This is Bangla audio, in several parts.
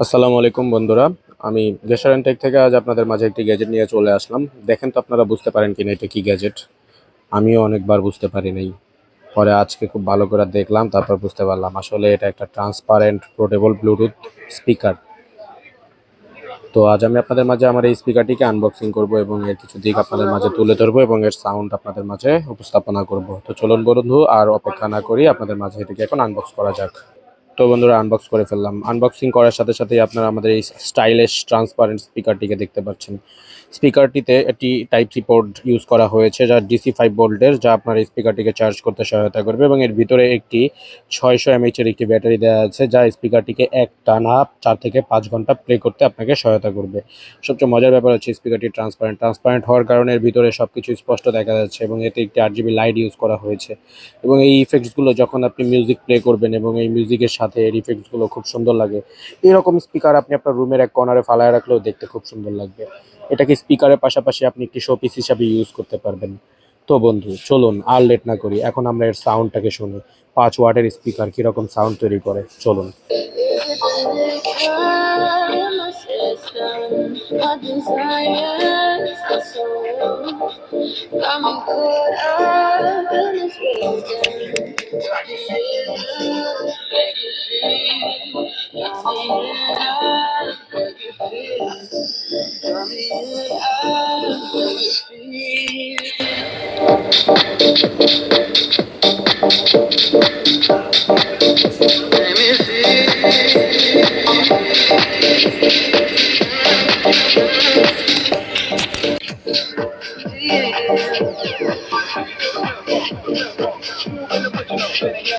আসসালামু আলাইকুম বন্ধুরা। আমি গেশারেন টেক থেকে আজ আপনাদের মাঝে একটি গ্যাজেট নিয়ে চলে আসলাম। দেখেন তো আপনারা বুঝতে পারেন কিনা এটা কি গ্যাজেট। আমিও অনেকবার বুঝতে পারি নাই, পরে আজকে খুব ভালো করে দেখলাম, তারপর বুঝতে পারলাম আসলে এটা একটা ট্রান্সপারেন্ট পোর্টেবল ব্লুটুথ স্পিকার। তো আজ আমি আপনাদের মাঝে আমার এই স্পিকারটিকে আনবক্সিং করব এবং এর কিছু দিক আপনাদের মাঝে তুলে ধরবো এবং এর সাউন্ড আপনাদের মাঝে উপস্থাপনা করব। তো চলুন বন্ধু আর অপেক্ষা না করি, আপনাদের মাঝে এটিকে এখন আনবক্স করা যাক। তো বন্ধুরা আনবক্স করে ফেললাম। আনবক্সিং করার সাথে সাথেই আপনারা আমাদের এই স্টাইলিশ ট্রান্সপারেন্ট স্পিকারটিকে দেখতে পাচ্ছেন। স্পিকারটিতে একটি টাইপ সি পোর্ট ইউজ করা হয়েছে, যা DC 5 ভোল্টের, যা আপনার এই স্পিকারটিকে চার্জ করতে সহায়তা করবে এবং এর ভিতরে একটি 600 mAh এর একটি ব্যাটারি দেওয়া আছে, যা স্পিকারটিকে একটানা 4 থেকে 5 ঘন্টা প্লে করতে আপনাকে সহায়তা করবে। সবচেয়ে মজার ব্যাপার হচ্ছে স্পিকারটি ট্রান্সপারেন্ট হওয়ার কারণে এর ভিতরে সবকিছু স্পষ্ট দেখা যাচ্ছে এবং এতে একটি RGB লাইট ইউজ করা হয়েছে। এবং এই ইফেক্টসগুলো যখন আপনি মিউজিক প্লে করবেন এবং এই মিউজিকের সাথে এর ইফেক্টসগুলো খুব সুন্দর লাগে। এরকম স্পিকার আপনি আপনার রুমের এক কর্নারে ফালায় রাখলেও দেখতে খুব সুন্দর লাগবে। এটাকে স্পিকারের পাশাপাশি আপনি একটি শোপিস হিসাবে ইউজ করতে পারবেন। তো বন্ধু চলুন আর লেট না করি, এখন আমরা এর সাউন্ডটাকে শুনি। 5 ওয়াটের স্পিকার কীরকম সাউন্ড তৈরি করে, চলুন।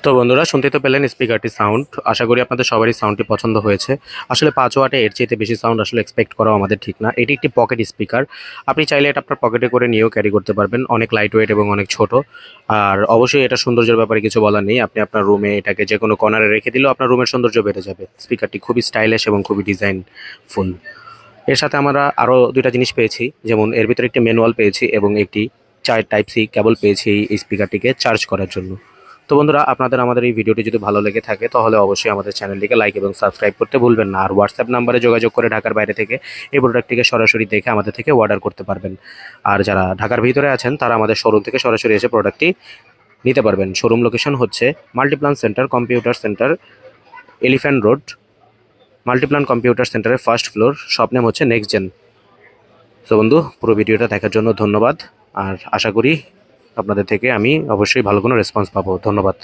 তো বন্ধুরা শুনতেই তো পেলেন স্পিকারটির সাউন্ড। আশা করি আপনাদের সবারই সাউন্ডটি পছন্দ হয়েছে। আসলে 5 ওয়াটে এর চাইতে বেশি সাউন্ড আসলে এক্সপেক্ট করাও আমাদের ঠিক না। এটি একটি পকেট স্পিকার। আপনি চাইলে এটা আপনার পকেটে করে নিয়েও ক্যারি করতে পারবেন। অনেক লাইট ওয়েট এবং অনেক ছোট। আর অবশ্যই এটা সৌন্দর্যের ব্যাপারে কিছু বলার নেই। আপনি আপনার রুমে এটাকে যে কোনো কর্নারে রেখে দিলেও আপনার রুমের সৌন্দর্য বেড়ে যাবে। স্পিকারটি খুবই স্টাইলিশ এবং খুবই ডিজাইনফুল। এর সাথে আমরা আরও দুইটা জিনিস পেয়েছি, যেমন এর ভিতরে একটি ম্যানুয়াল পেয়েছি এবং একটি টাইপ সি কেবল পেয়েছি এই স্পিকারটিকে চার্জ করার জন্য। তো বন্ধুরা আপনাদের আমাদের এই ভিডিওটি যদি ভালো লেগে থাকে তাহলে অবশ্যই আমাদের চ্যানেলটিকে লাইক এবং সাবস্ক্রাইব করতে ভুলবেন না। আর হোয়াটসঅ্যাপ নাম্বারে যোগাযোগ করে ঢাকার বাইরে থেকে এই প্রোডাক্টটিকে সরাসরি দেখে আমাদের থেকে অর্ডার করতে পারবেন। আর যারা ঢাকার ভিতরে আছেন তারা আমাদের শোরুম থেকে সরাসরি এসে প্রোডাক্টটি নিতে পারবেন। শোরুম লোকেশন হচ্ছে Multiplan centre computer centre, elephant road, Multiplan computer সেন্টারের ফার্স্ট ফ্লোর। শপ নেম হচ্ছে নেক্সট জেন। তো বন্ধু পুরো ভিডিওটা দেখার জন্য ধন্যবাদ। আর আশা করি আপনাদের থেকে আমি অবশ্যই ভালো কোনো রেসপন্স পাবো। ধন্যবাদ।